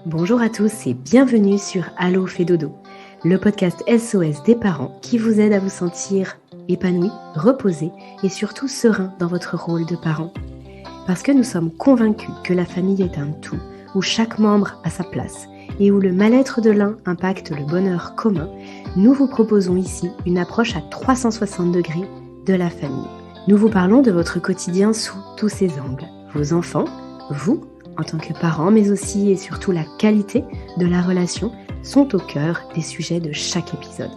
Bonjour à tous et bienvenue sur Allo fait dodo, le podcast SOS des parents qui vous aide à vous sentir épanoui, reposé et surtout serein dans votre rôle de parent. Parce que nous sommes convaincus que la famille est un tout, où chaque membre a sa place et où le mal-être de l'un impacte le bonheur commun, nous vous proposons ici une approche à 360 degrés de la famille. Nous vous parlons de votre quotidien sous tous ses angles. Vos enfants, vous, en tant que parents, mais aussi et surtout la qualité de la relation sont au cœur des sujets de chaque épisode.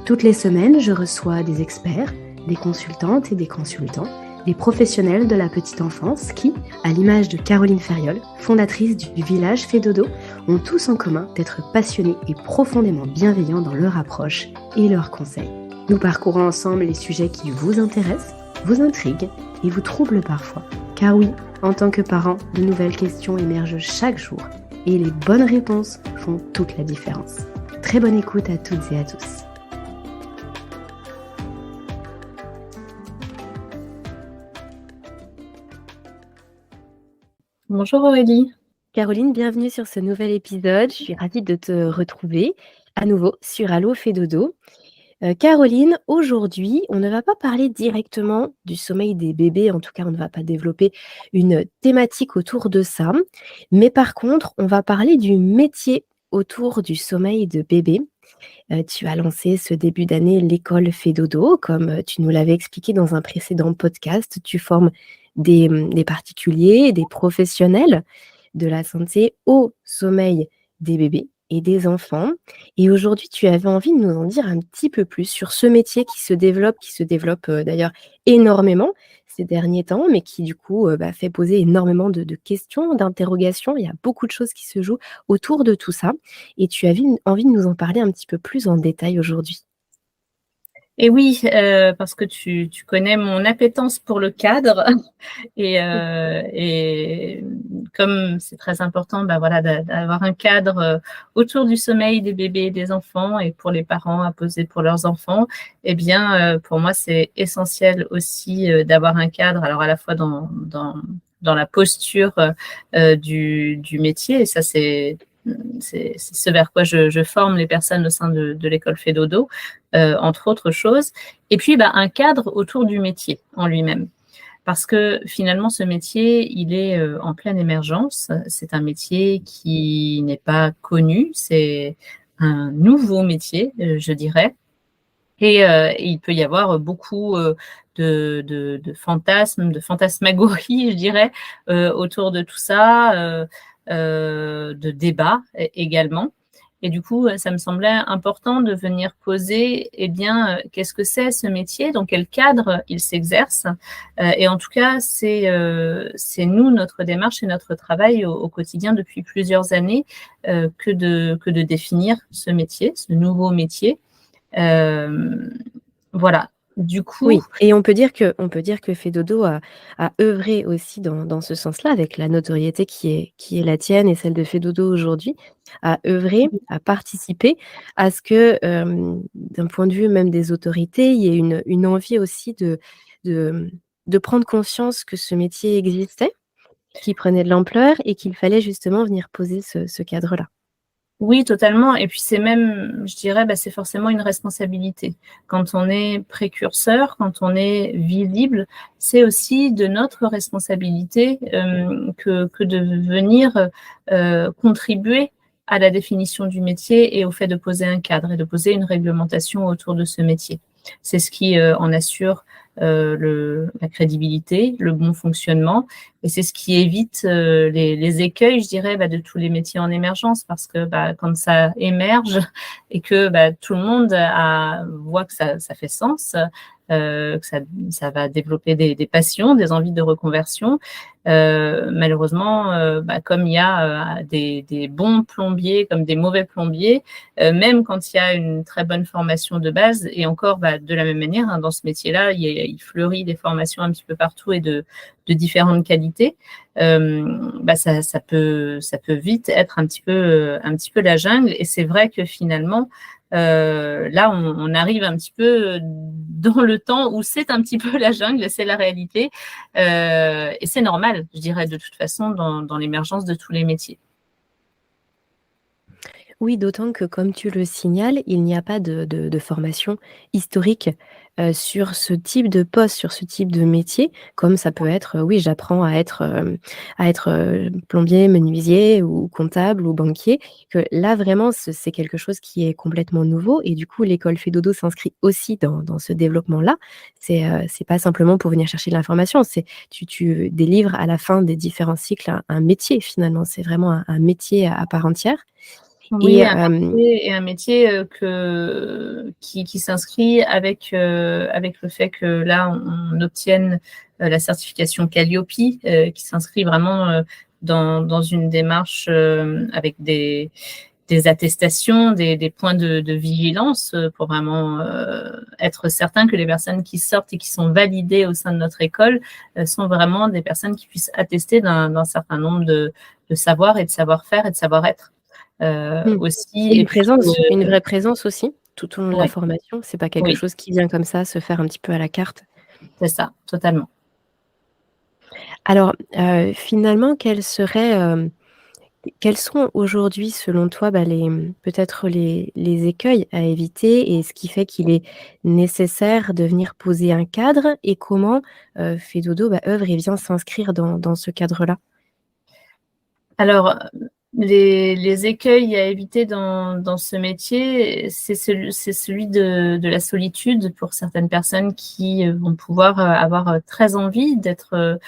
Toutes les semaines, je reçois des experts, des consultantes et des consultants, des professionnels de la petite enfance qui, à l'image de Caroline Ferriol, fondatrice du village Fait Dodo, ont tous en commun d'être passionnés et profondément bienveillants dans leur approche et leurs conseils. Nous parcourons ensemble les sujets qui vous intéressent, vous intriguent et vous troublent parfois. Car oui, en tant que parent, de nouvelles questions émergent chaque jour et les bonnes réponses font toute la différence. Très bonne écoute à toutes et à tous. Bonjour Aurélie. Caroline, bienvenue sur ce nouvel épisode. Je suis ravie de te retrouver à nouveau sur Allo fait dodo. Caroline, aujourd'hui, on ne va pas parler directement du sommeil des bébés, en tout cas, on ne va pas développer une thématique autour de ça, mais par contre, on va parler du métier autour du sommeil de bébé. Tu as lancé ce début d'année l'école Fait Dodo, comme tu nous l'avais expliqué dans un précédent podcast. Tu formes des particuliers, des professionnels de la santé au sommeil des bébés et des enfants. Et aujourd'hui, tu avais envie de nous en dire un petit peu plus sur ce métier qui se développe d'ailleurs énormément ces derniers temps, mais qui du coup fait poser énormément de questions, d'interrogations. Il y a beaucoup de choses qui se jouent autour de tout ça. Et tu avais envie de nous en parler un petit peu plus en détail aujourd'hui. Et oui, parce que tu connais mon appétence pour le cadre et comme c'est très important d'avoir un cadre autour du sommeil des bébés et des enfants et pour les parents à poser pour leurs enfants, eh bien pour moi c'est essentiel aussi d'avoir un cadre, alors à la fois dans la posture du métier, et ça c'est ce vers quoi je forme les personnes au sein de l'école Fait Dodo, entre autres choses. Et puis, un cadre autour du métier en lui-même. Parce que finalement, ce métier, il est en pleine émergence. C'est un métier qui n'est pas connu. C'est un nouveau métier, je dirais. Et il peut y avoir beaucoup de fantasmes, de fantasmagories, je dirais, autour de tout ça, de débats également. Et du coup, ça me semblait important de venir poser, qu'est-ce que c'est ce métier, dans quel cadre il s'exerce. Et en tout cas, c'est nous, notre démarche et notre travail au quotidien depuis plusieurs années, que de définir ce métier, ce nouveau métier. Voilà. Du coup, oui, et on peut dire que Fait Dodo a œuvré aussi dans ce sens-là, avec la notoriété qui est la tienne et celle de Fait Dodo aujourd'hui, a œuvré, a participé à ce que, d'un point de vue même des autorités, il y ait une envie aussi de prendre conscience que ce métier existait, qu'il prenait de l'ampleur et qu'il fallait justement venir poser ce cadre-là. oui, totalement. Et puis c'est même, je dirais, c'est forcément une responsabilité. Quand on est précurseur, quand on est visible, c'est aussi de notre responsabilité que de venir contribuer à la définition du métier et au fait de poser un cadre et de poser une réglementation autour de ce métier. C'est ce qui en assure la crédibilité, le bon fonctionnement, et c'est ce qui évite les écueils, je dirais, de tous les métiers en émergence, parce que quand ça émerge et que tout le monde voit que ça fait sens, que ça va développer des passions, des envies de reconversion. Malheureusement, comme il y a des bons plombiers comme des mauvais plombiers, même quand il y a une très bonne formation de base, et encore de la même manière, dans ce métier-là, il fleurit des formations un petit peu partout et de différentes qualités. Ça peut vite être un petit peu la jungle, et c'est vrai que finalement, là, on arrive un petit peu dans le temps où c'est un petit peu la jungle, c'est la réalité, et c'est normal, je dirais, de toute façon, dans l'émergence de tous les métiers. Oui, d'autant que comme tu le signales, il n'y a pas de formation historique, sur ce type de poste, sur ce type de métier, comme ça peut être, oui, j'apprends à être plombier, menuisier ou comptable ou banquier, que là vraiment c'est quelque chose qui est complètement nouveau et du coup l'école Fedodo s'inscrit aussi dans ce développement-là. C'est pas simplement pour venir chercher de l'information, c'est tu délivres à la fin des différents cycles un métier finalement. C'est vraiment un métier à part entière. Et Oui, un métier qui s'inscrit avec le fait que là, on obtienne la certification Calliope, qui s'inscrit vraiment dans une démarche avec des attestations, des points de vigilance pour vraiment être certain que les personnes qui sortent et qui sont validées au sein de notre école sont vraiment des personnes qui puissent attester d'un certain nombre de savoirs et de savoir-faire et de savoir-être. Aussi, et puis une vraie présence aussi, tout au long de la oui, formation. C'est pas quelque oui, chose qui vient comme ça, se faire un petit peu à la carte. c'est ça, totalement. Alors, finalement, quels sont aujourd'hui, selon toi, bah, peut-être les écueils à éviter et ce qui fait qu'il est nécessaire de venir poser un cadre et comment, Fedodo, bah, œuvre et vient s'inscrire dans ce cadre-là? Alors, les écueils à éviter dans ce métier, c'est celui de la solitude pour certaines personnes qui vont pouvoir avoir très envie d'être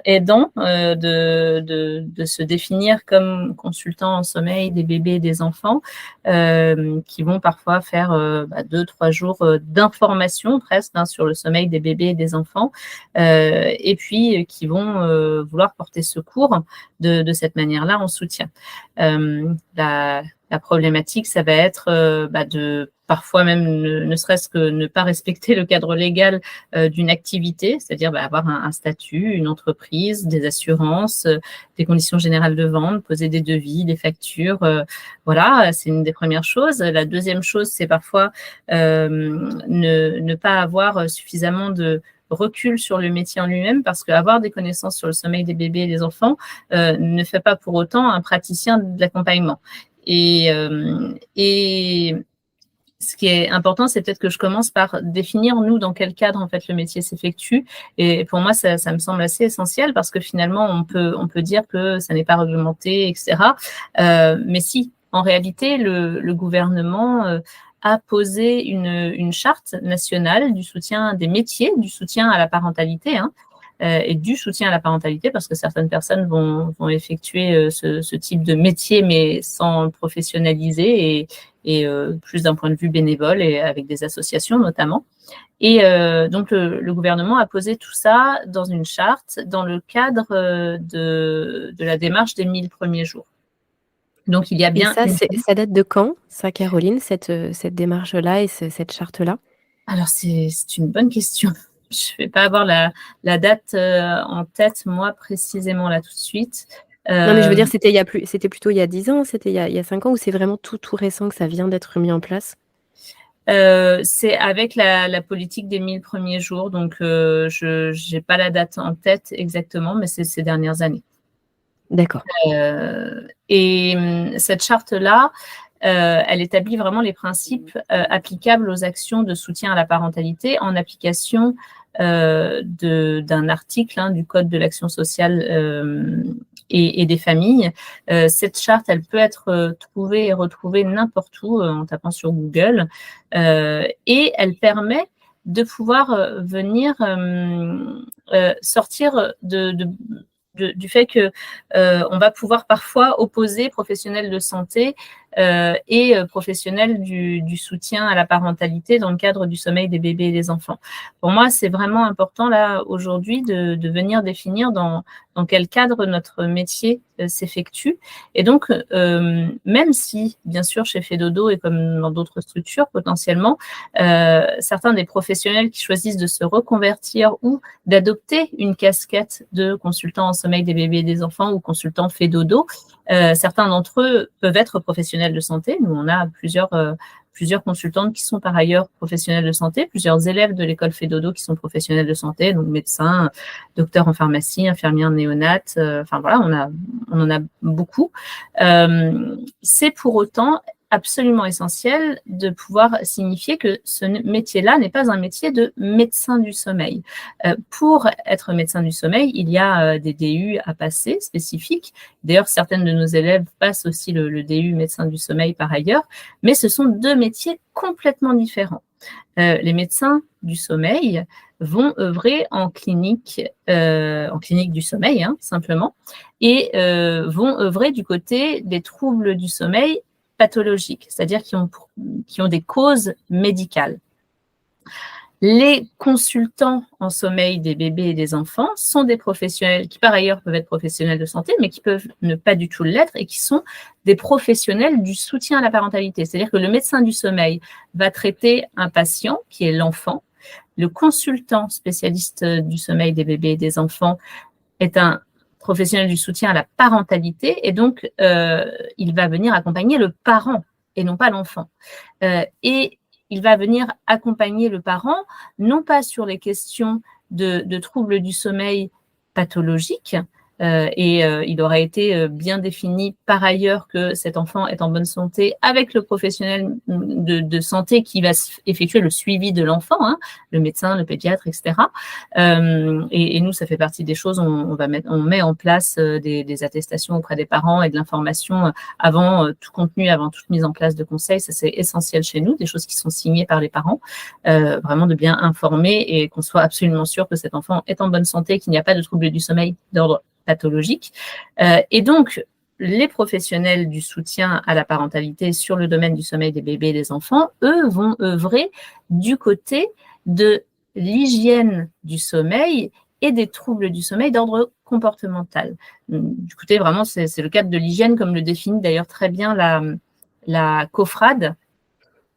aidants, de se définir comme consultant en sommeil des bébés et des enfants, qui vont parfois faire 2-3 jours d'information presque sur le sommeil des bébés et des enfants, et puis qui vont vouloir porter secours de cette manière-là en soutien. La problématique, ça va être de parfois même ne serait-ce que ne pas respecter le cadre légal d'une activité, c'est-à-dire avoir un statut, une entreprise, des assurances, des conditions générales de vente, poser des devis, des factures. Voilà, c'est une des premières choses. La deuxième chose, c'est parfois ne pas avoir suffisamment de recul sur le métier en lui-même, parce qu'avoir des connaissances sur le sommeil des bébés et des enfants ne fait pas pour autant un praticien de l'accompagnement. Et ce qui est important, c'est peut-être que je commence par définir, nous, dans quel cadre, en fait, le métier s'effectue. Et pour moi, ça me semble assez essentiel parce que finalement, on peut dire que ça n'est pas réglementé, etc. Mais si, en réalité, le gouvernement a posé une charte nationale du soutien des métiers, du soutien à la parentalité, et du soutien à la parentalité, parce que certaines personnes vont effectuer ce type de métier, mais sans le professionnaliser et plus d'un point de vue bénévole et avec des associations notamment. Et donc, le gouvernement a posé tout ça dans une charte dans le cadre de la démarche des 1000 premiers jours. Donc, il y a Et bien ça, ça date de quand, ça, Caroline, cette démarche-là et cette charte-là? Alors, c'est une bonne question. Je ne vais pas avoir la date en tête, moi, précisément, là, tout de suite. Non, mais je veux dire, c'était plutôt il y a 10 ans, c'était il y a 5 ans, ou c'est vraiment tout récent que ça vient d'être mis en place? C'est avec la politique des 1000 premiers jours, donc je n'ai pas la date en tête exactement, mais c'est ces dernières années. D'accord. Et cette charte-là, elle établit vraiment les principes applicables aux actions de soutien à la parentalité en application d'un article du Code de l'action sociale et des familles. Cette charte, elle peut être trouvée et retrouvée n'importe où en tapant sur Google, et elle permet de pouvoir venir sortir du fait que on va pouvoir parfois opposer professionnels de santé et professionnels du soutien à la parentalité dans le cadre du sommeil des bébés et des enfants. Pour moi, c'est vraiment important là aujourd'hui de venir définir dans quel cadre notre métier s'effectue. Et donc, même si, bien sûr, chez Fedodo et comme dans d'autres structures potentiellement, certains des professionnels qui choisissent de se reconvertir ou d'adopter une casquette de consultant en sommeil des bébés et des enfants ou consultant Fedodo, certains d'entre eux peuvent être professionnels de santé. Nous, on a plusieurs plusieurs consultantes qui sont par ailleurs professionnelles de santé, plusieurs élèves de l'école Fait-Dodo qui sont professionnels de santé, donc médecins, docteurs en pharmacie, infirmières néonates, enfin voilà, on en a beaucoup. C'est pour autant absolument essentiel de pouvoir signifier que ce métier-là n'est pas un métier de médecin du sommeil. Pour être médecin du sommeil, il y a des DU à passer spécifiques. D'ailleurs, certaines de nos élèves passent aussi le DU médecin du sommeil par ailleurs, mais ce sont deux métiers complètement différents. Les médecins du sommeil vont œuvrer en clinique du sommeil, simplement, et vont œuvrer du côté des troubles du sommeil pathologiques, c'est-à-dire qui ont des causes médicales. Les consultants en sommeil des bébés et des enfants sont des professionnels qui, par ailleurs, peuvent être professionnels de santé, mais qui peuvent ne pas du tout l'être et qui sont des professionnels du soutien à la parentalité. C'est-à-dire que le médecin du sommeil va traiter un patient qui est l'enfant. Le consultant spécialiste du sommeil des bébés et des enfants est un professionnel du soutien à la parentalité et donc il va venir accompagner le parent et non pas l'enfant. Et il va venir accompagner le parent, non pas sur les questions de troubles du sommeil pathologiques, il aurait été bien défini par ailleurs que cet enfant est en bonne santé avec le professionnel de santé qui va effectuer le suivi de l'enfant, le médecin, le pédiatre, etc. Et nous, ça fait partie des choses, on met en place des attestations auprès des parents et de l'information avant tout contenu, avant toute mise en place de conseils. Ça, c'est essentiel chez nous, des choses qui sont signées par les parents, vraiment de bien informer et qu'on soit absolument sûr que cet enfant est en bonne santé, qu'il n'y a pas de troubles du sommeil d'ordre pathologique. Et donc, les professionnels du soutien à la parentalité sur le domaine du sommeil des bébés et des enfants, eux, vont œuvrer du côté de l'hygiène du sommeil et des troubles du sommeil d'ordre comportemental. Du côté, vraiment, c'est le cadre de l'hygiène, comme le définit d'ailleurs très bien la COFRAD.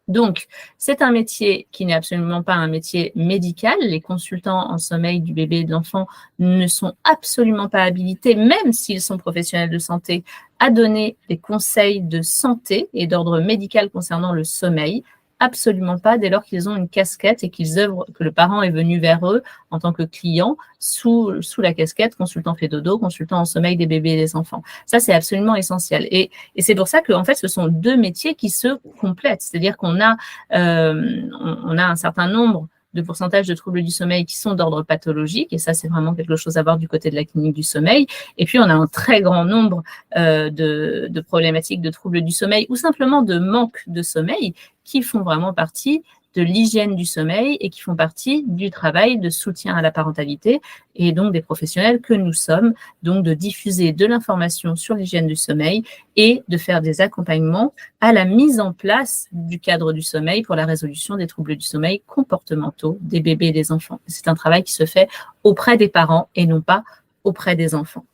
Donc, c'est un métier qui n'est absolument pas un métier médical. Les consultants en sommeil du bébé et de l'enfant ne sont absolument pas habilités, même s'ils sont professionnels de santé, à donner des conseils de santé et d'ordre médical concernant le sommeil. Absolument pas, dès lors qu'ils ont une casquette et qu'ils œuvrent, que le parent est venu vers eux en tant que client sous la casquette consultant Fait-Dodo, consultant en sommeil des bébés et des enfants. Ça, c'est absolument essentiel. Et c'est pour ça que, en fait, ce sont deux métiers qui se complètent. C'est-à-dire qu'on a, on a un certain nombre de pourcentage de troubles du sommeil qui sont d'ordre pathologique, et ça, c'est vraiment quelque chose à voir du côté de la clinique du sommeil. Et puis, on a un très grand nombre de problématiques de troubles du sommeil ou simplement de manque de sommeil qui font vraiment partie de l'hygiène du sommeil et qui font partie du travail de soutien à la parentalité et donc des professionnels que nous sommes, donc de diffuser de l'information sur l'hygiène du sommeil et de faire des accompagnements à la mise en place du cadre du sommeil pour la résolution des troubles du sommeil comportementaux des bébés et des enfants. C'est un travail qui se fait auprès des parents et non pas auprès des enfants.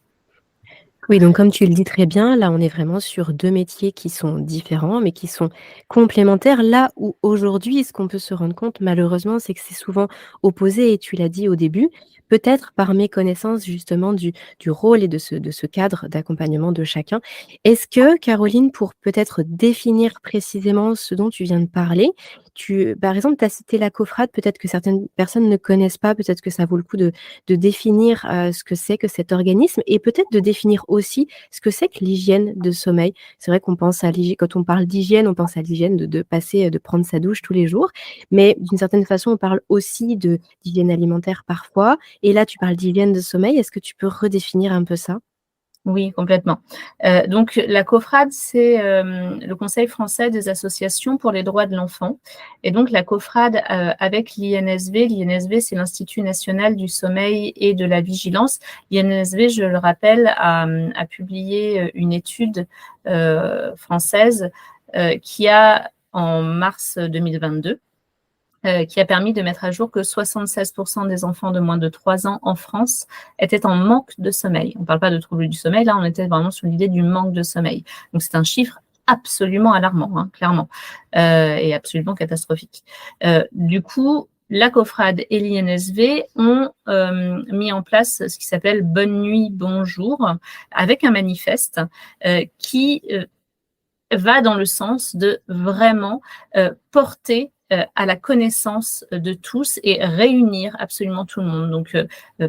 Oui, donc comme tu le dis très bien, là, on est vraiment sur deux métiers qui sont différents, mais qui sont complémentaires. Là où aujourd'hui, ce qu'on peut se rendre compte, malheureusement, c'est que c'est souvent opposé, et tu l'as dit au début, peut-être par méconnaissance justement du rôle et de ce cadre d'accompagnement de chacun. Est-ce que, Caroline, pour peut-être définir précisément ce dont tu viens de parler, par exemple, tu as cité la COFRAD, peut-être que certaines personnes ne connaissent pas, peut-être que ça vaut le coup de définir ce que c'est que cet organisme et peut-être de définir aussi ce que c'est que l'hygiène de sommeil. C'est vrai qu'on pense à l'hygiène, quand on parle d'hygiène, on pense à l'hygiène de passer, de prendre sa douche tous les jours, mais d'une certaine façon, on parle aussi d'hygiène alimentaire parfois. Et là, tu parles d'hygiène de sommeil. Est-ce que tu peux redéfinir un peu ça? Oui, complètement. Donc, la COFRAD, c'est le Conseil français des associations pour les droits de l'enfant. Et donc, la COFRAD, avec l'INSV, c'est l'Institut national du sommeil et de la vigilance. L'INSV, je le rappelle, a publié une étude française qui a, en mars 2022, qui a permis de mettre à jour que 76% des enfants de moins de 3 ans en France étaient en manque de sommeil. On ne parle pas de troubles du sommeil, là on était vraiment sur l'idée du manque de sommeil. Donc c'est un chiffre absolument alarmant, clairement, et absolument catastrophique. Du coup, la COFRAD et l'INSV ont mis en place ce qui s'appelle Bonne nuit, bonjour, avec un manifeste qui va dans le sens de vraiment porter à la connaissance de tous et réunir absolument tout le monde. Donc,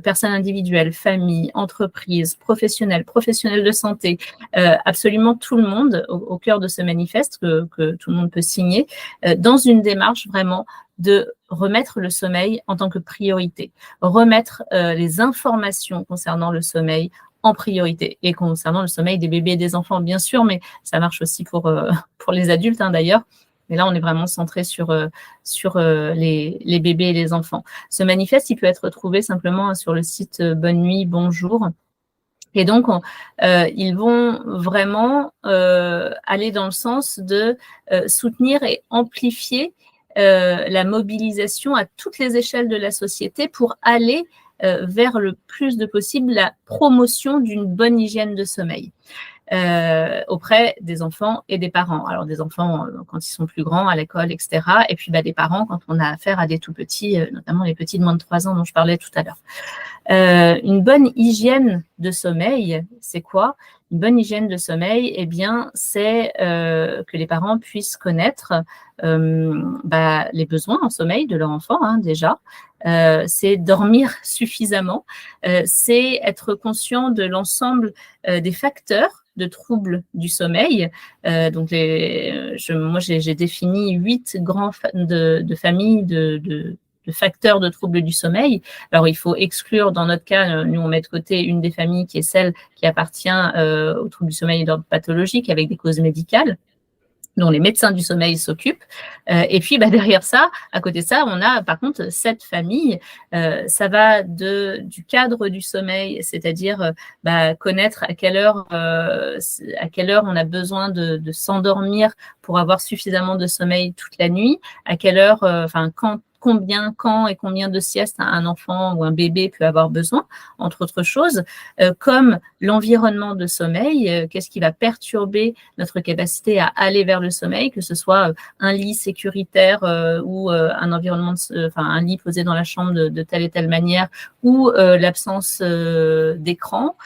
personnes individuelles, familles, entreprises, professionnels de santé, absolument tout le monde au cœur de ce manifeste que tout le monde peut signer, dans une démarche vraiment de remettre le sommeil en tant que priorité, remettre les informations concernant le sommeil en priorité et concernant le sommeil des bébés et des enfants, bien sûr, mais ça marche aussi pour les adultes d'ailleurs. Mais là, on est vraiment centré sur les bébés et les enfants. Ce manifeste, il peut être trouvé simplement sur le site Bonne Nuit, Bonjour. Et donc, ils vont vraiment aller dans le sens de soutenir et amplifier la mobilisation à toutes les échelles de la société pour aller vers le plus de possible la promotion d'une bonne hygiène de sommeil. Auprès des enfants et des parents. Alors, des enfants quand ils sont plus grands, à l'école, etc. Et puis, des parents quand on a affaire à des tout-petits, notamment les petits de moins de 3 ans dont je parlais tout à l'heure. Une bonne hygiène de sommeil, c'est quoi? Une bonne hygiène de sommeil, eh bien, c'est que les parents puissent connaître les besoins en sommeil de leur enfant, déjà. C'est dormir suffisamment, c'est être conscient de l'ensemble des facteurs de troubles du sommeil. Donc, moi, j'ai défini 8 grands de familles de facteurs de troubles du sommeil. Alors, il faut exclure, dans notre cas, nous, on met de côté une des familles qui est celle qui appartient aux troubles du sommeil d'ordre pathologique avec des causes médicales, dont les médecins du sommeil s'occupent. Et puis, derrière ça, à côté de ça, on a par contre 7 familles. Ça va du cadre du sommeil, c'est-à-dire connaître à quelle heure on a besoin de s'endormir pour avoir suffisamment de sommeil toute la nuit, à quelle heure, quand et combien de siestes un enfant ou un bébé peut avoir besoin, entre autres choses, comme l'environnement de sommeil, qu'est-ce qui va perturber notre capacité à aller vers le sommeil, que ce soit un lit sécuritaire ou un environnement, un lit posé dans la chambre de telle et telle manière, ou l'absence d'écran.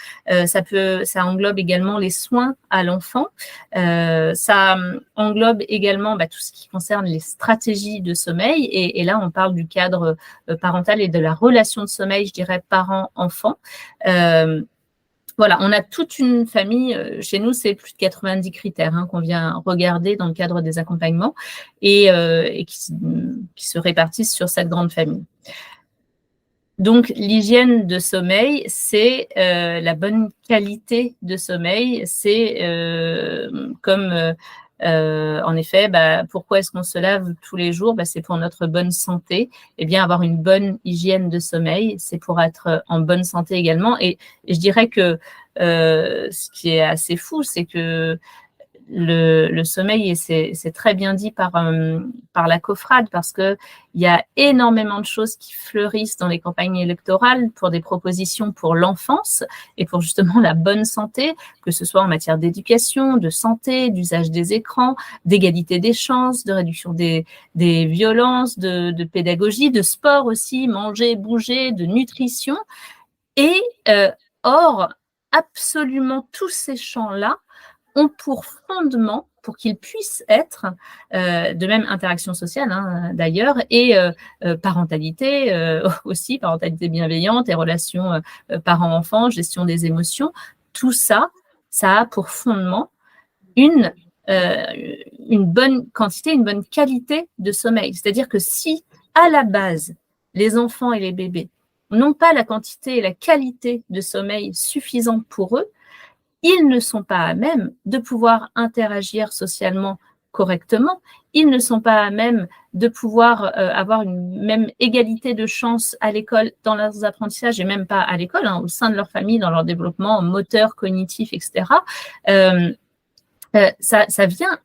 Ça englobe également les soins à l'enfant. Ça englobe également tout ce qui concerne les stratégies de sommeil. Et là, on parle du cadre parental et de la relation de sommeil, je dirais, parent-enfant. Voilà, on a toute une famille. Chez nous, c'est plus de 90 critères qu'on vient regarder dans le cadre des accompagnements et qui se répartissent sur cette grande famille. Donc, l'hygiène de sommeil, c'est la bonne qualité de sommeil. C'est en effet, pourquoi est-ce qu'on se lave tous les jours? C'est pour notre bonne santé. Eh bien, avoir une bonne hygiène de sommeil, c'est pour être en bonne santé également. Et je dirais que ce qui est assez fou, c'est que le sommeil, et c'est très bien dit par la COFRAD, parce qu'il y a énormément de choses qui fleurissent dans les campagnes électorales pour des propositions pour l'enfance et pour justement la bonne santé, que ce soit en matière d'éducation, de santé, d'usage des écrans, d'égalité des chances, de réduction des violences, de pédagogie, de sport aussi, manger, bouger, de nutrition. Et or, absolument tous ces champs-là ont pour fondement, pour qu'ils puissent être, de même interaction sociale d'ailleurs, et parentalité aussi, parentalité bienveillante et relations parents-enfants, gestion des émotions, tout ça, ça a pour fondement une bonne quantité, une bonne qualité de sommeil. C'est-à-dire que si, à la base, les enfants et les bébés n'ont pas la quantité et la qualité de sommeil suffisante pour eux, ils ne sont pas à même de pouvoir interagir socialement correctement, ils ne sont pas à même de pouvoir avoir une même égalité de chances à l'école dans leurs apprentissages, et même pas à l'école, au sein de leur famille, dans leur développement moteur, cognitif, etc. Ça vient,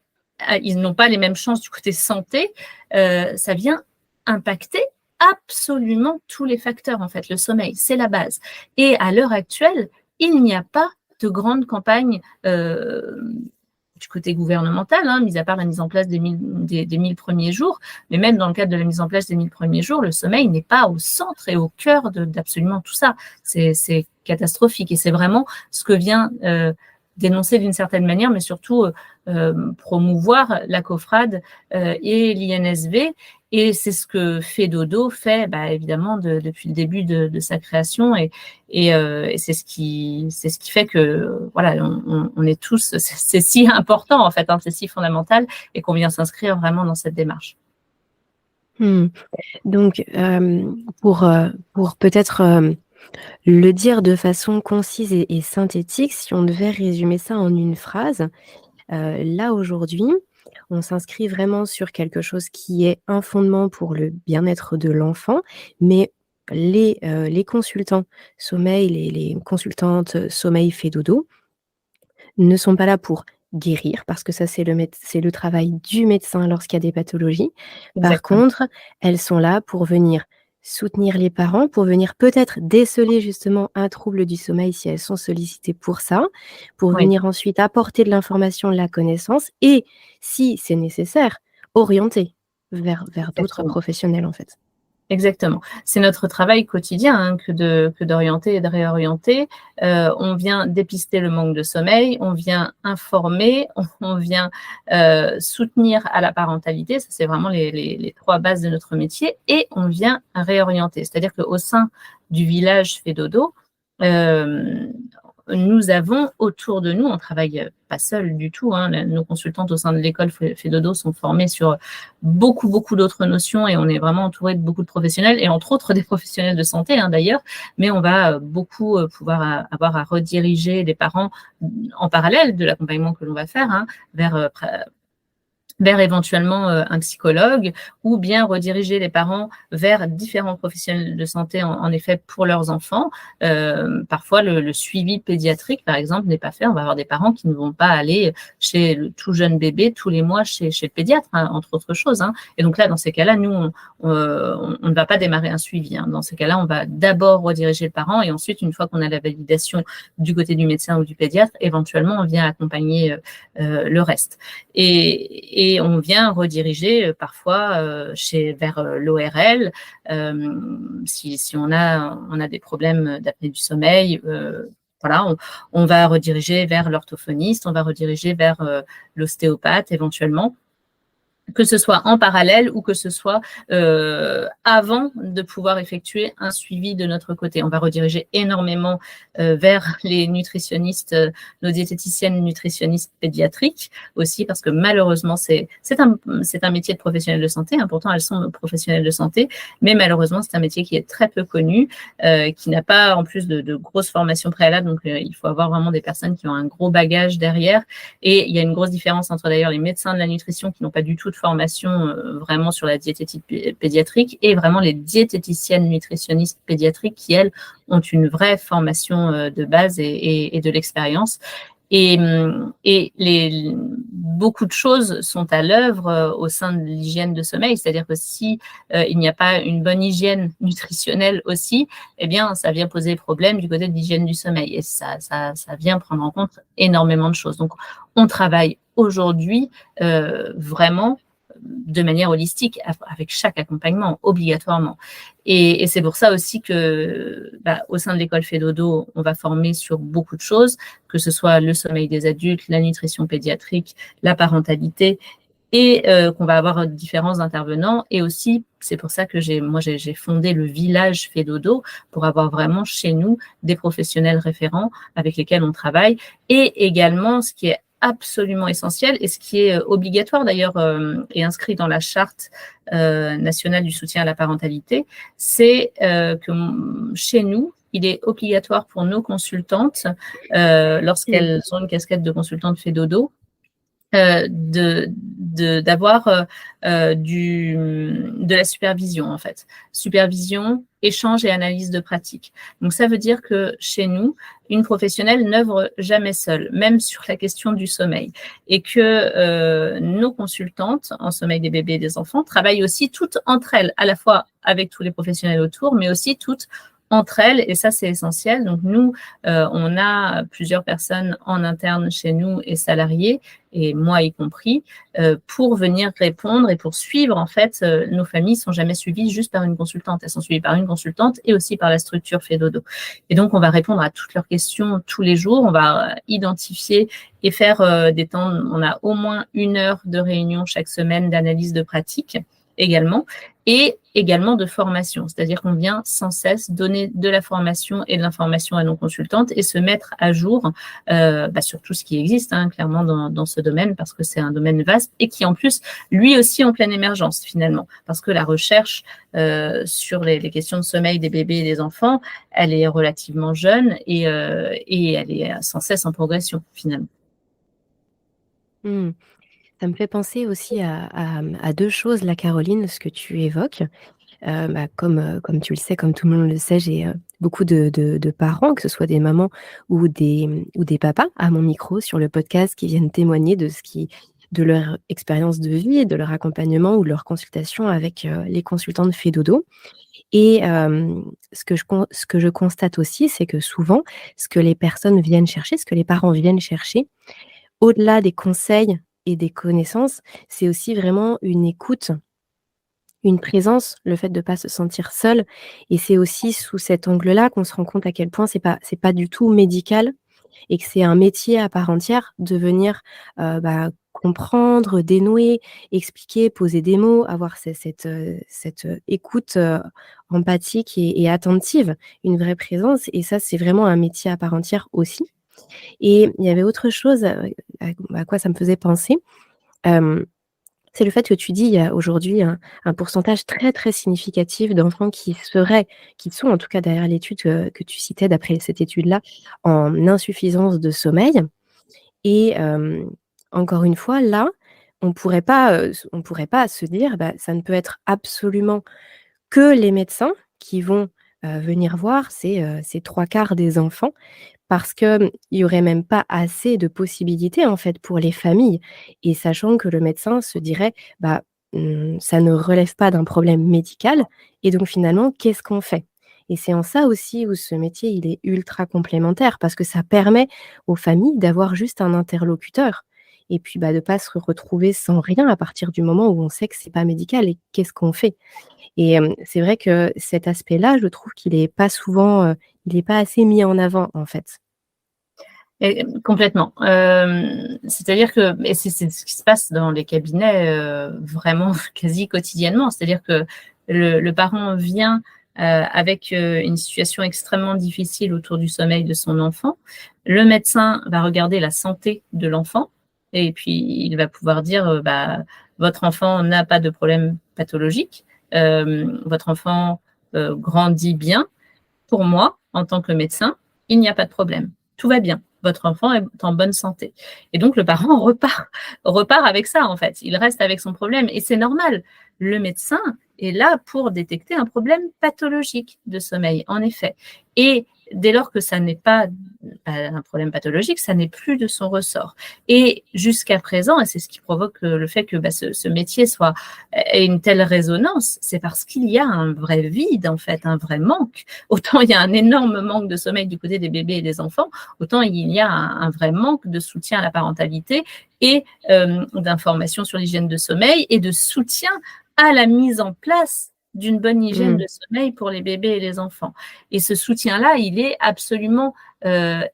ils n'ont pas les mêmes chances du côté santé, ça vient impacter absolument tous les facteurs, en fait. Le sommeil, c'est la base. Et à l'heure actuelle, il n'y a pas de grandes campagnes du côté gouvernemental, mis à part la mise en place des 1000 premiers jours, mais même dans le cadre de la mise en place des 1000 premiers jours, le sommeil n'est pas au centre et au cœur d'absolument tout ça. C'est catastrophique, et c'est vraiment ce que vient dénoncer d'une certaine manière, mais surtout promouvoir la COFRAD et l'INSV. Et c'est ce que FEDODO fait, évidemment, depuis le début de sa création. Et c'est ce qui fait que, voilà, on est tous, c'est si important, en fait, hein, c'est si fondamental, et qu'on vient s'inscrire vraiment dans cette démarche. Donc, pour peut-être le dire de façon concise et synthétique, si on devait résumer ça en une phrase, là, aujourd'hui, on s'inscrit vraiment sur quelque chose qui est un fondement pour le bien-être de l'enfant, mais les consultants sommeil, les consultantes sommeil FEDODO ne sont pas là pour guérir, parce que ça, c'est le travail du médecin lorsqu'il y a des pathologies. Par Exactement. contre, elles sont là pour venir soutenir les parents, pour venir peut-être déceler justement un trouble du sommeil si elles sont sollicitées pour ça, pour Oui. venir ensuite apporter de l'information, de la connaissance et, si c'est nécessaire, orienter vers d'autres Exactement. professionnels, en fait. Exactement. C'est notre travail quotidien, hein, que d'orienter et de réorienter. On vient dépister le manque de sommeil, on vient informer, on vient soutenir à la parentalité. Ça, c'est vraiment les 3 bases de notre métier. Et on vient réorienter. C'est-à-dire qu'au sein du village FEDODO, nous avons autour de nous, on travaille pas seul du tout, hein, nos consultantes au sein de l'école FEDODO sont formées sur beaucoup d'autres notions et on est vraiment entouré de beaucoup de professionnels et entre autres des professionnels de santé, hein, d'ailleurs, mais on va beaucoup pouvoir avoir à rediriger les parents en parallèle de l'accompagnement que l'on va faire, hein, vers éventuellement un psychologue ou bien rediriger les parents vers différents professionnels de santé en effet pour leurs enfants. Parfois, le suivi pédiatrique, par exemple, n'est pas fait. On va avoir des parents qui ne vont pas aller chez le tout jeune bébé tous les mois chez le pédiatre, hein, entre autres choses, hein. Et donc là, dans ces cas-là, nous, on ne va pas démarrer un suivi, hein. Dans ces cas-là, on va d'abord rediriger le parent et ensuite, une fois qu'on a la validation du côté du médecin ou du pédiatre, éventuellement, on vient accompagner le reste. Et on vient rediriger parfois vers l'ORL si on a des problèmes d'apnée du sommeil. Voilà, on va rediriger vers l'orthophoniste, on va rediriger vers l'ostéopathe éventuellement, que ce soit en parallèle ou que ce soit avant de pouvoir effectuer un suivi de notre côté. On va rediriger énormément vers les nutritionnistes, nos diététiciennes nutritionnistes pédiatriques aussi, parce que malheureusement, c'est un métier de professionnel de santé, hein, pourtant elles sont professionnelles de santé, mais malheureusement, c'est un métier qui est très peu connu, qui n'a pas en plus de grosses formations préalables, donc il faut avoir vraiment des personnes qui ont un gros bagage derrière, et il y a une grosse différence entre d'ailleurs les médecins de la nutrition qui n'ont pas du tout de formation vraiment sur la diététique pédiatrique et vraiment les diététiciennes nutritionnistes pédiatriques qui, elles, ont une vraie formation de base et de l'expérience. Et beaucoup de choses sont à l'œuvre au sein de l'hygiène de sommeil, c'est-à-dire que si il n'y a pas une bonne hygiène nutritionnelle aussi, eh bien, ça vient poser problème du côté de l'hygiène du sommeil et ça vient prendre en compte énormément de choses. Donc, on travaille aujourd'hui vraiment de manière holistique avec chaque accompagnement, obligatoirement. Et c'est pour ça aussi que au sein de l'école FEDODO, on va former sur beaucoup de choses, que ce soit le sommeil des adultes, la nutrition pédiatrique, la parentalité, et qu'on va avoir différents intervenants. Et aussi, c'est pour ça que j'ai fondé le village FEDODO pour avoir vraiment chez nous des professionnels référents avec lesquels on travaille. Et également, ce qui est absolument essentiel et ce qui est obligatoire d'ailleurs et inscrit dans la charte nationale du soutien à la parentalité, c'est que chez nous, il est obligatoire pour nos consultantes, lorsqu'elles ont une casquette de consultante FEDODO, d'avoir de la supervision en fait. Supervision, échange et analyse de pratique. Donc ça veut dire que chez nous, une professionnelle n'œuvre jamais seule, même sur la question du sommeil. Et que nos consultantes en sommeil des bébés et des enfants travaillent aussi toutes entre elles, à la fois avec tous les professionnels autour, mais aussi toutes entre elles, et ça c'est essentiel. Donc nous, on a plusieurs personnes en interne chez nous et salariés, et moi y compris, pour venir répondre et pour suivre en fait. Nos familles sont jamais suivies juste par une consultante, elles sont suivies par une consultante et aussi par la structure Fedodo. Et donc on va répondre à toutes leurs questions tous les jours, on va identifier et faire des temps. On a au moins 1 heure de réunion chaque semaine d'analyse de pratique également, et également de formation, c'est-à-dire qu'on vient sans cesse donner de la formation et de l'information à nos consultantes et se mettre à jour sur tout ce qui existe, clairement dans ce domaine, parce que c'est un domaine vaste et qui en plus, lui aussi, en pleine émergence finalement, parce que la recherche sur les questions de sommeil des bébés et des enfants, elle est relativement jeune et elle est sans cesse en progression finalement. Ça me fait penser aussi à 2 choses là, Caroline, ce que tu évoques. Comme tu le sais, comme tout le monde le sait, j'ai beaucoup de parents, que ce soit des mamans ou des papas à mon micro sur le podcast, qui viennent témoigner de leur expérience de vie, de leur accompagnement ou de leur consultation avec les consultants de Fedodo. Et ce que je constate aussi, c'est que souvent, ce que les personnes viennent chercher, ce que les parents viennent chercher, au-delà des conseils et des connaissances, c'est aussi vraiment une écoute, une présence, le fait de ne pas se sentir seul. Et c'est aussi sous cet angle-là qu'on se rend compte à quel point c'est pas du tout médical et que c'est un métier à part entière de venir comprendre, dénouer, expliquer, poser des mots, avoir cette écoute empathique et attentive, une vraie présence. Et ça, c'est vraiment un métier à part entière aussi. Et il y avait autre chose à quoi ça me faisait penser. C'est le fait que tu dis, il y a aujourd'hui un pourcentage très, très significatif d'enfants qui sont en tout cas derrière l'étude que tu citais, d'après cette étude-là, en insuffisance de sommeil. Et encore une fois, là, on pourrait pas se dire, ça ne peut être absolument que les médecins qui vont venir voir ces 3/4 des enfants, parce qu'il y aurait même pas assez de possibilités, en fait, pour les familles, et sachant que le médecin se dirait: Ça ne relève pas d'un problème médical, et donc finalement, qu'est-ce qu'on fait?» Et c'est en ça aussi où ce métier, il est ultra complémentaire, parce que ça permet aux familles d'avoir juste un interlocuteur et puis, de pas se retrouver sans rien à partir du moment où on sait que c'est pas médical, et qu'est-ce qu'on fait? Et c'est vrai que cet aspect-là, je trouve qu'il est pas souvent, il est pas assez mis en avant, en fait. Et complètement. C'est-à-dire que, et c'est ce qui se passe dans les cabinets vraiment quasi quotidiennement. C'est-à-dire que le parent vient avec une situation extrêmement difficile autour du sommeil de son enfant. Le médecin va regarder la santé de l'enfant et puis il va pouvoir dire votre enfant n'a pas de problème pathologique, votre enfant grandit bien. Pour moi, en tant que médecin, il n'y a pas de problème. Tout va bien. Votre enfant est en bonne santé. Et donc, le parent repart avec ça, en fait. Il reste avec son problème. Et c'est normal. Le médecin est là pour détecter un problème pathologique de sommeil, en effet. Et dès lors que ça n'est pas un problème pathologique, ça n'est plus de son ressort. Et jusqu'à présent, et c'est ce qui provoque le fait que ce métier ait une telle résonance, c'est parce qu'il y a un vrai vide, en fait, un vrai manque. Autant il y a un énorme manque de sommeil du côté des bébés et des enfants, autant il y a un vrai manque de soutien à la parentalité et d'informations sur l'hygiène de sommeil et de soutien à la mise en place d'une bonne hygiène de sommeil pour les bébés et les enfants. Et ce soutien-là, il est absolument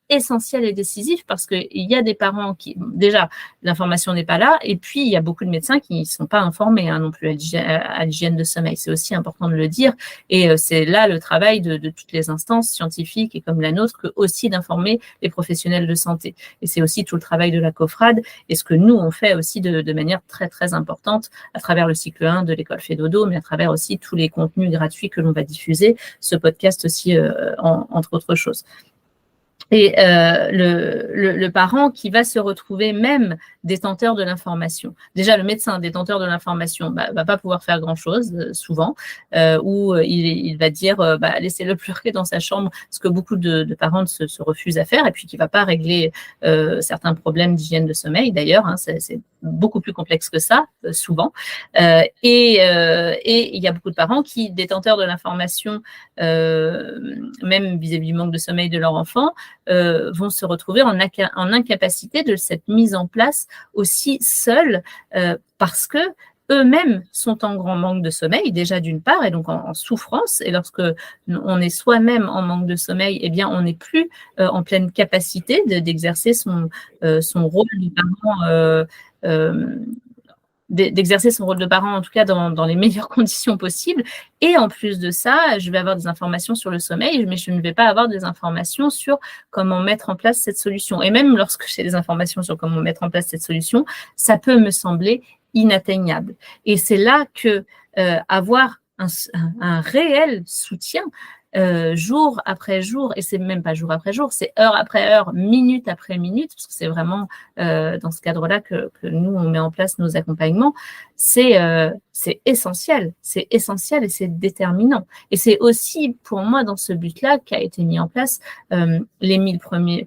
essentiel et décisif, parce qu'il y a des parents qui, déjà, l'information n'est pas là, et puis il y a beaucoup de médecins qui ne sont pas informés non plus à l'hygiène de sommeil. C'est aussi important de le dire, et c'est là le travail de toutes les instances scientifiques et comme la nôtre, que aussi d'informer les professionnels de santé. Et c'est aussi tout le travail de la COFRAD, et ce que nous, on fait aussi de manière très, très importante à travers le cycle 1 de l'école Fedodo, mais à travers aussi tous les contenus gratuits que l'on va diffuser, ce podcast aussi, entre autres choses. Et le parent qui va se retrouver même détenteur de l'information. Déjà, le médecin détenteur de l'information va pas pouvoir faire grand-chose, souvent, où il va dire laissez-le pleurer dans sa chambre, ce que beaucoup de parents se refusent à faire, et puis qui va pas régler certains problèmes d'hygiène de sommeil, d'ailleurs. Hein, c'est beaucoup plus complexe que ça, souvent. Et il y a beaucoup de parents qui, détenteurs de l'information, même vis-à-vis du manque de sommeil de leur enfant, vont se retrouver en incapacité de cette mise en place aussi seuls, parce que eux-mêmes sont en grand manque de sommeil, déjà d'une part, et donc en souffrance. Et lorsque on est soi-même en manque de sommeil, eh bien, on n'est plus en pleine capacité d'exercer son rôle de parent, d'exercer son rôle de parent, en tout cas dans les meilleures conditions possibles. Et en plus de ça, je vais avoir des informations sur le sommeil, mais je ne vais pas avoir des informations sur comment mettre en place cette solution. Et même lorsque j'ai des informations sur comment mettre en place cette solution, ça peut me sembler inatteignable. Et c'est là que avoir un réel soutien, jour après jour, et c'est même pas jour après jour, c'est heure après heure, minute après minute, parce que c'est vraiment dans ce cadre-là que nous, on met en place nos accompagnements, c'est essentiel et c'est déterminant. Et c'est aussi, pour moi, dans ce but-là qu'a été mis en place les 1000 premiers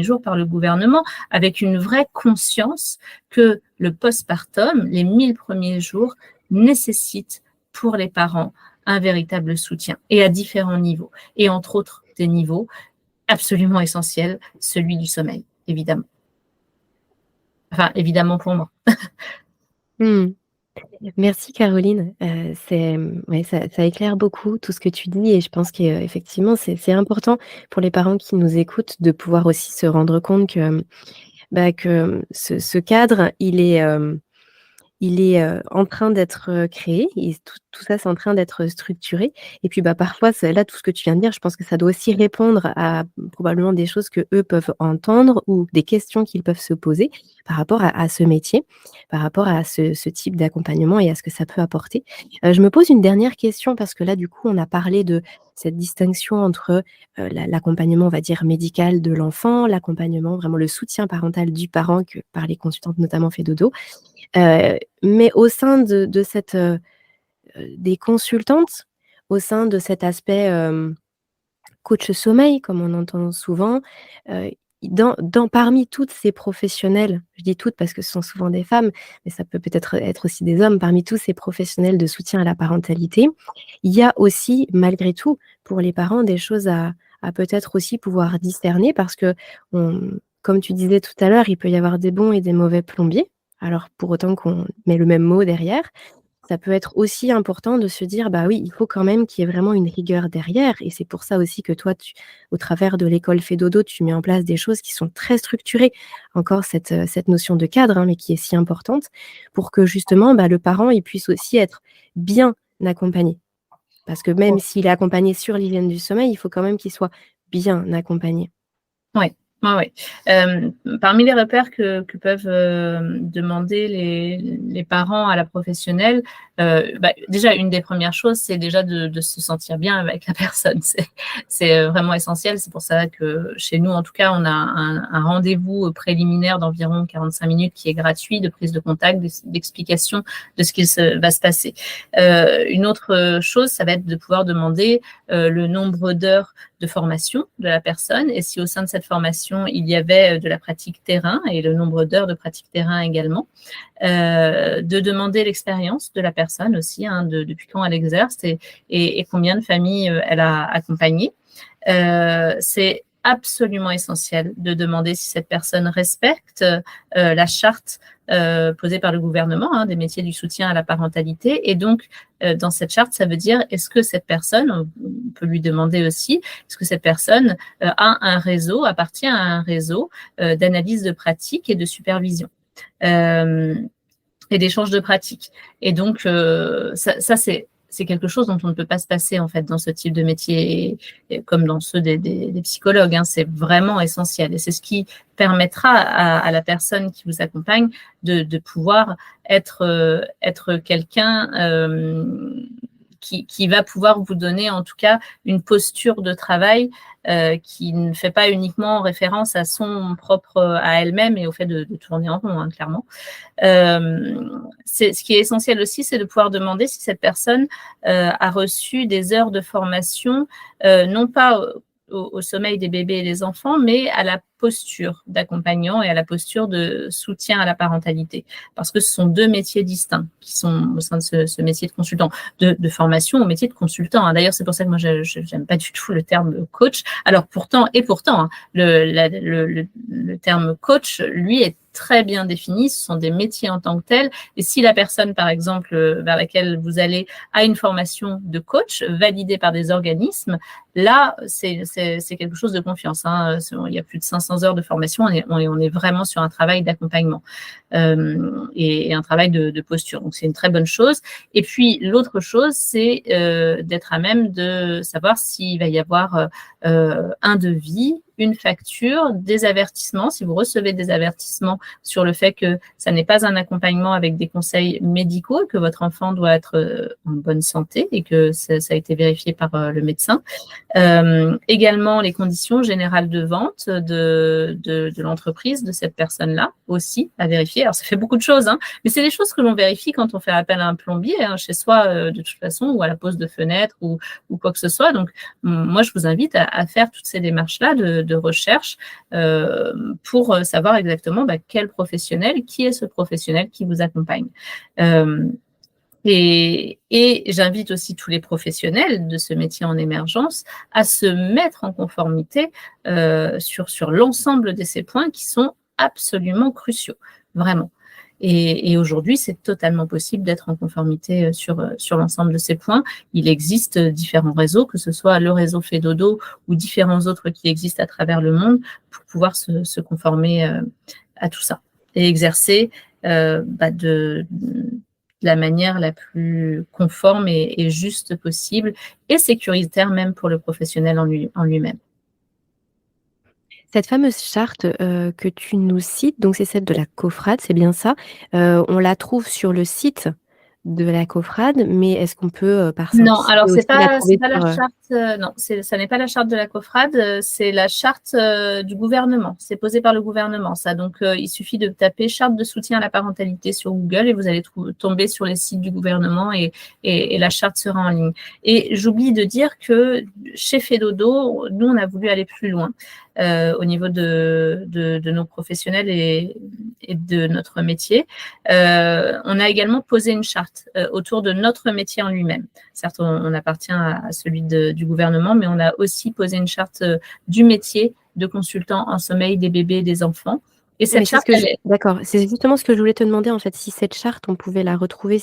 jours par le gouvernement, avec une vraie conscience que le postpartum, les 1000 premiers jours, nécessitent pour les parents un véritable soutien, et à différents niveaux. Et entre autres, des niveaux absolument essentiels, celui du sommeil, évidemment. Enfin, évidemment pour moi. Merci Caroline. Ça éclaire beaucoup tout ce que tu dis, et je pense qu'effectivement, c'est important pour les parents qui nous écoutent de pouvoir aussi se rendre compte que ce cadre, il est en train d'être créé, et tout ça, c'est en train d'être structuré. Et puis parfois, là, tout ce que tu viens de dire, je pense que ça doit aussi répondre à probablement des choses qu'eux peuvent entendre, ou des questions qu'ils peuvent se poser par rapport à ce métier, par rapport à ce type d'accompagnement et à ce que ça peut apporter. Je me pose une dernière question, parce que là, du coup, on a parlé de cette distinction entre l'accompagnement, on va dire, médical de l'enfant, l'accompagnement, vraiment le soutien parental du parent, que par les consultantes notamment Fedodo. Mais au sein de cette des consultantes, au sein de cet aspect coach sommeil, comme on entend souvent, parmi toutes ces professionnels, je dis toutes parce que ce sont souvent des femmes, mais ça peut peut-être être aussi des hommes, parmi tous ces professionnels de soutien à la parentalité, il y a aussi, malgré tout, pour les parents, des choses à peut-être aussi pouvoir discerner, parce que, comme tu disais tout à l'heure, il peut y avoir des bons et des mauvais plombiers. Alors, pour autant qu'on met le même mot derrière, ça peut être aussi important de se dire, oui, il faut quand même qu'il y ait vraiment une rigueur derrière. Et c'est pour ça aussi que toi, au travers de l'école Fedodo, tu mets en place des choses qui sont très structurées. Encore cette notion de cadre, mais qui est si importante, pour que justement, le parent, il puisse aussi être bien accompagné. Parce que même s'il est accompagné sur l'hygiène du sommeil, il faut quand même qu'il soit bien accompagné. Oui. Oui. Parmi les repères que peuvent demander les parents à la professionnelle, déjà, une des premières choses, c'est déjà de se sentir bien avec la personne. C'est vraiment essentiel. C'est pour ça que chez nous, en tout cas, on a un rendez-vous préliminaire d'environ 45 minutes qui est gratuit, de prise de contact, d'explication de ce qui va se passer. Une autre chose, ça va être de pouvoir demander le nombre d'heures de formation de la personne, et si au sein de cette formation, il y avait de la pratique terrain, et le nombre d'heures de pratique terrain également. De demander l'expérience de la personne aussi, depuis quand elle exerce, et combien de familles elle a accompagnées. C'est absolument essentiel de demander si cette personne respecte la charte posée par le gouvernement des métiers du soutien à la parentalité. Et donc, dans cette charte, ça veut dire, est-ce que cette personne, on peut lui demander aussi, est-ce que cette personne appartient à un réseau d'analyse de pratique et de supervision et d'échange de pratiques. Et donc, ça c'est quelque chose dont on ne peut pas se passer, en fait, dans ce type de métier, et comme dans ceux des psychologues. C'est vraiment essentiel. Et c'est ce qui permettra à la personne qui vous accompagne de pouvoir être quelqu'un qui va pouvoir vous donner en tout cas une posture de travail qui ne fait pas uniquement référence à son propre, à elle-même et au fait de tourner en rond, hein, clairement. Ce qui est essentiel aussi, c'est de pouvoir demander si cette personne a reçu des heures de formation, non pas au sommeil des bébés et des enfants, mais à la posture d'accompagnant et à la posture de soutien à la parentalité. Parce que ce sont deux métiers distincts qui sont au sein de ce métier de consultant, de formation au métier de consultant. Hein. D'ailleurs, c'est pour ça que moi, je n'aime pas du tout le terme coach. Alors pourtant, hein, le terme coach, lui, est très bien défini. Ce sont des métiers en tant que tels. Et si la personne, par exemple, vers laquelle vous allez a une formation de coach validée par des organismes, là, c'est quelque chose de confiance. Hein. Il y a plus de 500 heures de formation et on est vraiment sur un travail d'accompagnement et un travail de posture. Donc, c'est une très bonne chose. Et puis, l'autre chose, c'est d'être à même de savoir s'il va y avoir un devis, une facture, des avertissements, si vous recevez des avertissements sur le fait que ça n'est pas un accompagnement avec des conseils médicaux, que votre enfant doit être en bonne santé et que ça a été vérifié par le médecin. Également, les conditions générales de vente de l'entreprise de cette personne-là aussi à vérifier. Alors, ça fait beaucoup de choses, hein, mais c'est des choses que l'on vérifie quand on fait appel à un plombier hein, chez soi de toute façon ou à la pose de fenêtre ou quoi que ce soit. Donc, moi, je vous invite à faire toutes ces démarches-là de recherche pour savoir exactement quel professionnel, qui est ce professionnel qui vous accompagne. Et j'invite aussi tous les professionnels de ce métier en émergence à se mettre en conformité sur l'ensemble de ces points qui sont absolument cruciaux, vraiment. Et aujourd'hui, c'est totalement possible d'être en conformité sur l'ensemble de ces points. Il existe différents réseaux, que ce soit le réseau Fedodo ou différents autres qui existent à travers le monde pour pouvoir se conformer à tout ça et exercer de la manière la plus conforme et juste possible et sécuritaire même pour le professionnel en lui-même. Cette fameuse charte, que tu nous cites, donc c'est celle de la COFRAD, c'est bien ça? On la trouve sur le site de la COFRAD, mais est-ce qu'on peut, par Non, simplicité alors aussi la c'est trouver pas la sur, charte, non, ça n'est pas la charte de la COFRAD, c'est la charte du gouvernement. C'est posé par le gouvernement, ça. Donc, il suffit de taper charte de soutien à la parentalité sur Google et vous allez tomber sur les sites du gouvernement et la charte sera en ligne. Et j'oublie de dire que chez Fedodo, nous, on a voulu aller plus loin au niveau de nos professionnels et de notre métier. On a également posé une charte autour de notre métier en lui-même. Certes, on appartient à celui du gouvernement, mais on a aussi posé une charte du métier de consultant en sommeil des bébés et des enfants. Et cette charte, d'accord, c'est justement ce que je voulais te demander en fait, si cette charte, on pouvait la retrouver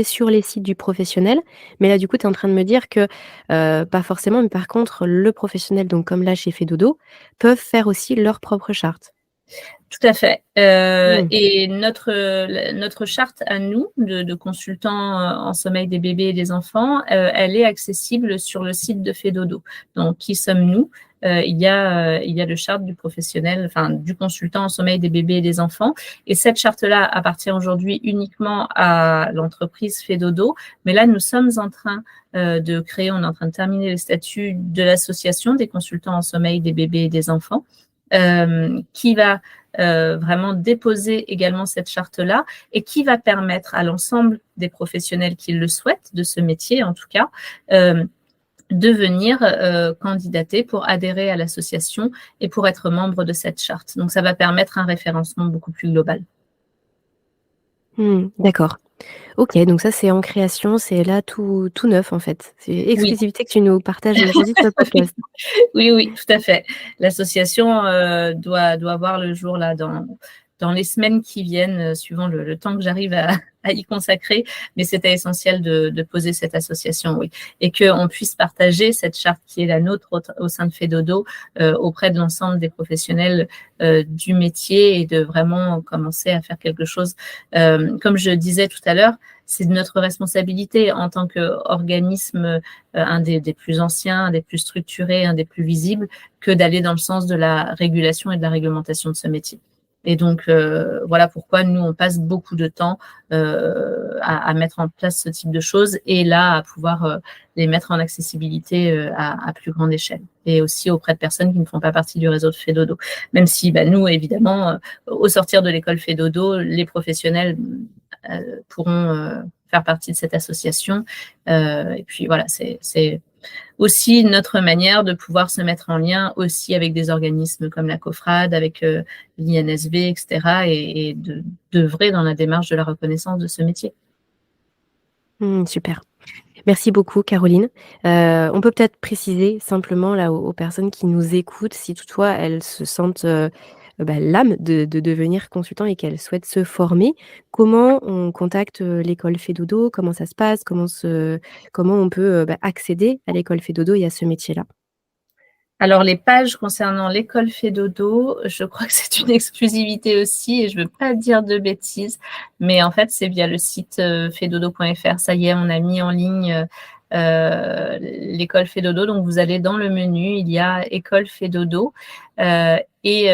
sur les sites du professionnel. Mais là, du coup, tu es en train de me dire que, pas forcément, mais par contre, le professionnel, donc comme là chez Fedodo, peuvent faire aussi leur propre charte. Tout à fait. Et notre charte à nous, de consultants en sommeil des bébés et des enfants, elle est accessible sur le site de Fedodo. Donc, qui sommes-nous? Il y a le charte du professionnel, enfin du consultant en sommeil des bébés et des enfants. Et cette charte-là appartient aujourd'hui uniquement à l'entreprise Fedodo. Mais là, nous sommes en train de créer, on est en train de terminer les statuts de l'association des consultants en sommeil des bébés et des enfants, qui va vraiment déposer également cette charte-là et qui va permettre à l'ensemble des professionnels qui le souhaitent, de ce métier en tout cas, de venir candidater pour adhérer à l'association et pour être membre de cette charte. Donc, ça va permettre un référencement beaucoup plus global. D'accord. OK, donc ça, c'est en création, c'est là tout neuf, en fait. C'est exclusivité que tu nous partages aujourd'hui sur le podcast. Oui, tout à fait. L'association doit voir le jour là dans les semaines qui viennent, suivant le temps que j'arrive à y consacrer. Mais c'était essentiel de poser cette association, oui. Et qu'on puisse partager cette charte qui est la nôtre au sein de Fedodo auprès de l'ensemble des professionnels du métier et de vraiment commencer à faire quelque chose. Comme je disais tout à l'heure, c'est notre responsabilité en tant qu'organisme, un des plus anciens, un des plus structurés, un des plus visibles, que d'aller dans le sens de la régulation et de la réglementation de ce métier. Et donc, voilà pourquoi nous, on passe beaucoup de temps à mettre en place ce type de choses et là, à pouvoir les mettre en accessibilité à plus grande échelle et aussi auprès de personnes qui ne font pas partie du réseau de Fedodo. Même si nous, évidemment, au sortir de l'école Fedodo, les professionnels pourront faire partie de cette association. Et puis voilà, c'est aussi notre manière de pouvoir se mettre en lien aussi avec des organismes comme la COFRAD, avec l'INSV, etc. et d'œuvrer dans la démarche de la reconnaissance de ce métier. Super. Merci beaucoup, Caroline. On peut peut-être préciser simplement là aux personnes qui nous écoutent, si toutefois elles se sentent l'âme de devenir consultant et qu'elles souhaitent se former, comment on contacte l'école Fedodo? Comment ça se passe? Comment on peut accéder à l'école Fedodo et à ce métier-là? Alors, les pages concernant l'école Fedodo, je crois que c'est une exclusivité aussi et je ne veux pas dire de bêtises, mais en fait, c'est via le site fedodo.fr. Ça y est, on a mis en ligne l'école Fedodo. Donc, vous allez dans le menu, il y a école Fedodo et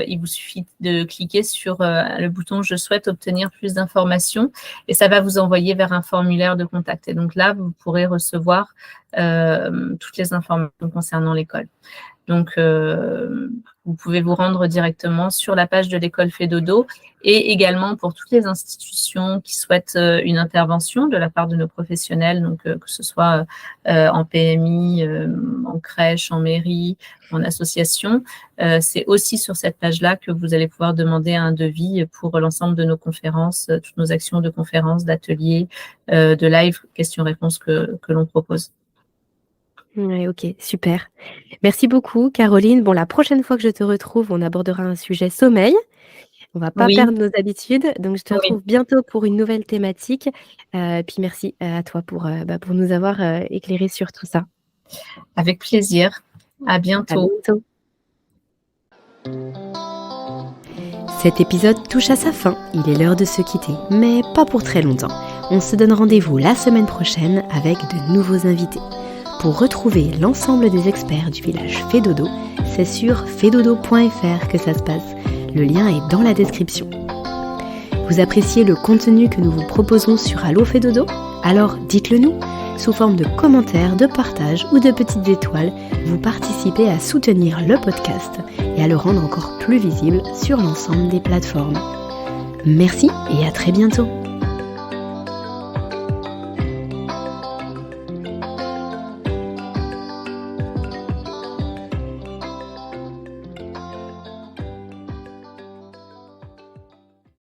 il vous suffit de cliquer sur le bouton « Je souhaite obtenir plus d'informations » et ça va vous envoyer vers un formulaire de contact. Et donc là, vous pourrez recevoir toutes les informations concernant l'école. Donc, vous pouvez vous rendre directement sur la page de l'école Fedodo et également pour toutes les institutions qui souhaitent une intervention de la part de nos professionnels, donc que ce soit en PMI, en crèche, en mairie, en association. C'est aussi sur cette page-là que vous allez pouvoir demander un devis pour l'ensemble de nos conférences, toutes nos actions de conférences, d'ateliers, de live, questions-réponses que l'on propose. Ouais, ok, super. Merci beaucoup, Caroline. Bon, la prochaine fois que je te retrouve, on abordera un sujet sommeil. On va pas perdre nos habitudes. Donc, je te retrouve bientôt pour une nouvelle thématique. Puis merci à toi pour nous avoir éclairé sur tout ça. Avec plaisir. À bientôt. À bientôt. Cet épisode touche à sa fin. Il est l'heure de se quitter, mais pas pour très longtemps. On se donne rendez-vous la semaine prochaine avec de nouveaux invités. Pour retrouver l'ensemble des experts du village Fedodo, c'est sur fedodo.fr que ça se passe. Le lien est dans la description. Vous appréciez le contenu que nous vous proposons sur Allo Fedodo? Alors dites-le nous. Sous forme de commentaires, de partages ou de petites étoiles, vous participez à soutenir le podcast et à le rendre encore plus visible sur l'ensemble des plateformes. Merci et à très bientôt.